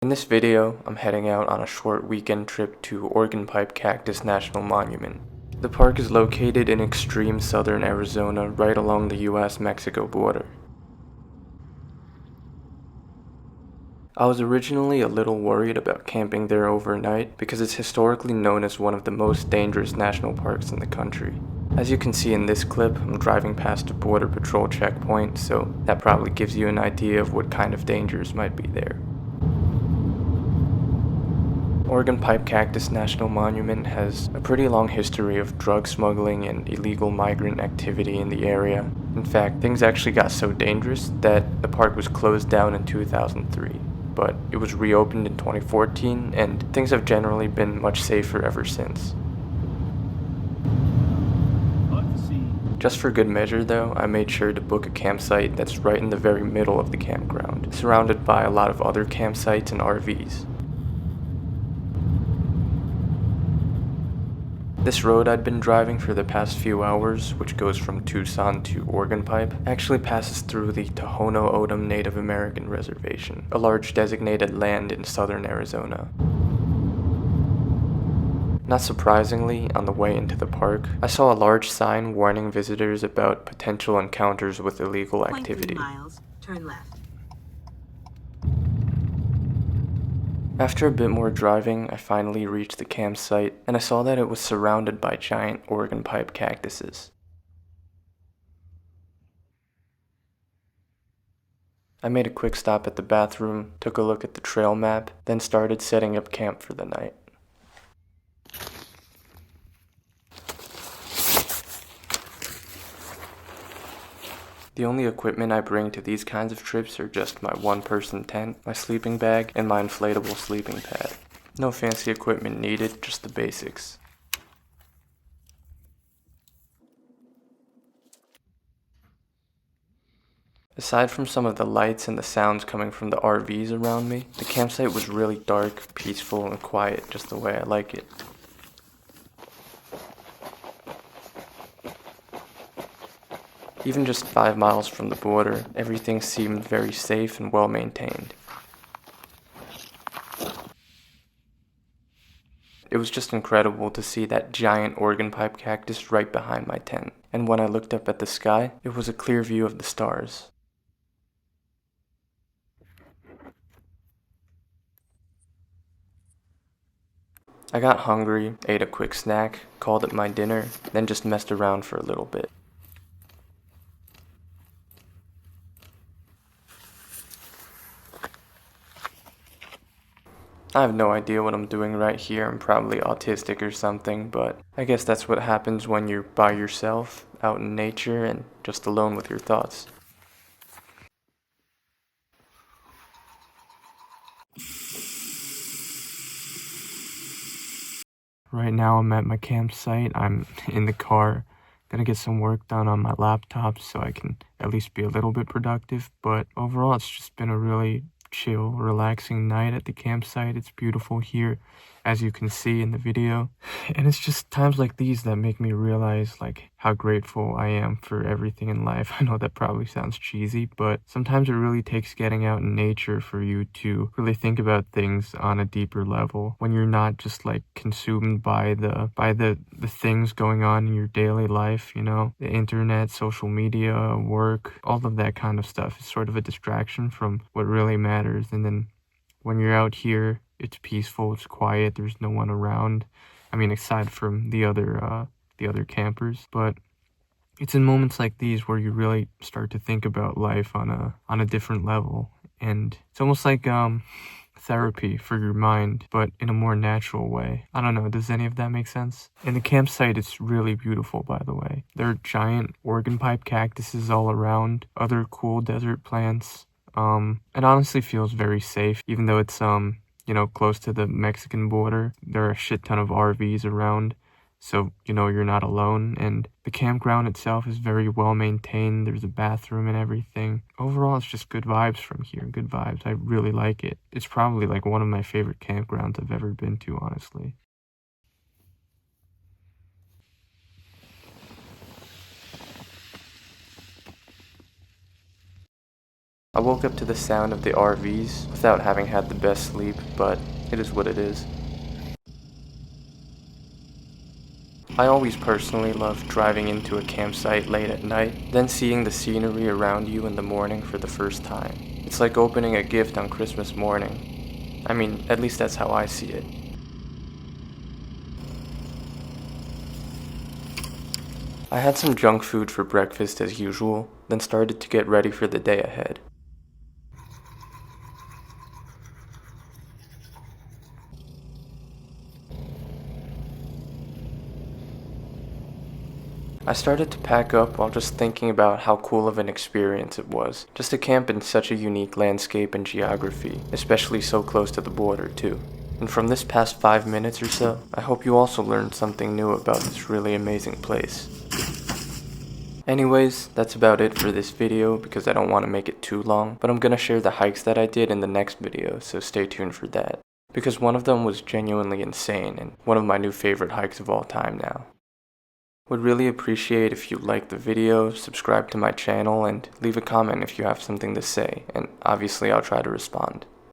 In this video, I'm heading out on a short weekend trip to Organ Pipe Cactus National Monument. The park is located in extreme southern Arizona, right along the US-Mexico border. I was originally a little worried about camping there overnight because it's historically known as one of the most dangerous national parks in the country. As you can see in this clip, I'm driving past a border patrol checkpoint, so that probably gives you an idea of what kind of dangers might be there. Organ Pipe Cactus National Monument has a pretty long history of drug smuggling and illegal migrant activity in the area. In fact, things actually got so dangerous that the park was closed down in 2003. But it was reopened in 2014, and things have generally been much safer ever since. Just for good measure though, I made sure to book a campsite that's right in the very middle of the campground, surrounded by a lot of other campsites and RVs. This road I'd been driving for the past few hours, which goes from Tucson to Organ Pipe, actually passes through the Tohono O'odham Native American Reservation, a large designated land in southern Arizona. Not surprisingly, on the way into the park, I saw a large sign warning visitors about potential encounters with illegal activity. 0.3 miles, turn left. After a bit more driving, I finally reached the campsite, and I saw that it was surrounded by giant Organ Pipe cactuses. I made a quick stop at the bathroom, took a look at the trail map, then started setting up camp for the night. The only equipment I bring to these kinds of trips are just my one-person tent, my sleeping bag, and my inflatable sleeping pad. No fancy equipment needed, just the basics. Aside from some of the lights and the sounds coming from the RVs around me, the campsite was really dark, peaceful, and quiet, just the way I like it. Even just 5 miles from the border, everything seemed very safe and well maintained. It was just incredible to see that giant organ pipe cactus right behind my tent, and when I looked up at the sky, it was a clear view of the stars. I got hungry, ate a quick snack, called it my dinner, then just messed around for a little bit. I have no idea what I'm doing right here. I'm probably autistic or something, but I guess that's what happens when you're by yourself, out in nature, and just alone with your thoughts. Right now I'm at my campsite. I'm in the car. Gonna get some work done on my laptop so I can at least be a little bit productive. But overall, it's just been a really chill, relaxing night at the campsite. It's beautiful here, as you can see in the video. And it's just times like these that make me realize like how grateful I am for everything in life. I know that probably sounds cheesy, but sometimes it really takes getting out in nature for you to really think about things on a deeper level when you're not just like consumed by the things going on in your daily life, you know, the internet, social media, work, all of that kind of stuff is sort of a distraction from what really matters. And then when you're out here, it's peaceful, it's quiet, there's no one around. I mean, aside from the other campers, but it's in moments like these where you really start to think about life on a different level, and it's almost like therapy for your mind, but in a more natural way. I don't know, does any of that make sense? And the campsite is really beautiful, by the way. There are giant organ pipe cactuses all around, other cool desert plants. It honestly feels very safe, even though it's you know, close to the Mexican border. There are a shit ton of RVs around, so you know you're not alone, and the campground itself is very well maintained. There's a bathroom and everything. Overall, it's just good vibes from here, good vibes. I really like it. It's probably like one of my favorite campgrounds I've ever been to, honestly. I woke up to the sound of the RVs without having had the best sleep, but it is what it is. I always personally love driving into a campsite late at night, then seeing the scenery around you in the morning for the first time. It's like opening a gift on Christmas morning. I mean, at least that's how I see it. I had some junk food for breakfast as usual, then started to get ready for the day ahead. I started to pack up while just thinking about how cool of an experience it was, just to camp in such a unique landscape and geography, especially so close to the border too. And from this past 5 minutes or so, I hope you also learned something new about this really amazing place. Anyways, that's about it for this video because I don't want to make it too long, but I'm gonna share the hikes that I did in the next video, so stay tuned for that. Because one of them was genuinely insane and one of my new favorite hikes of all time now. Would really appreciate if you like the video, subscribe to my channel, and leave a comment if you have something to say, and obviously I'll try to respond.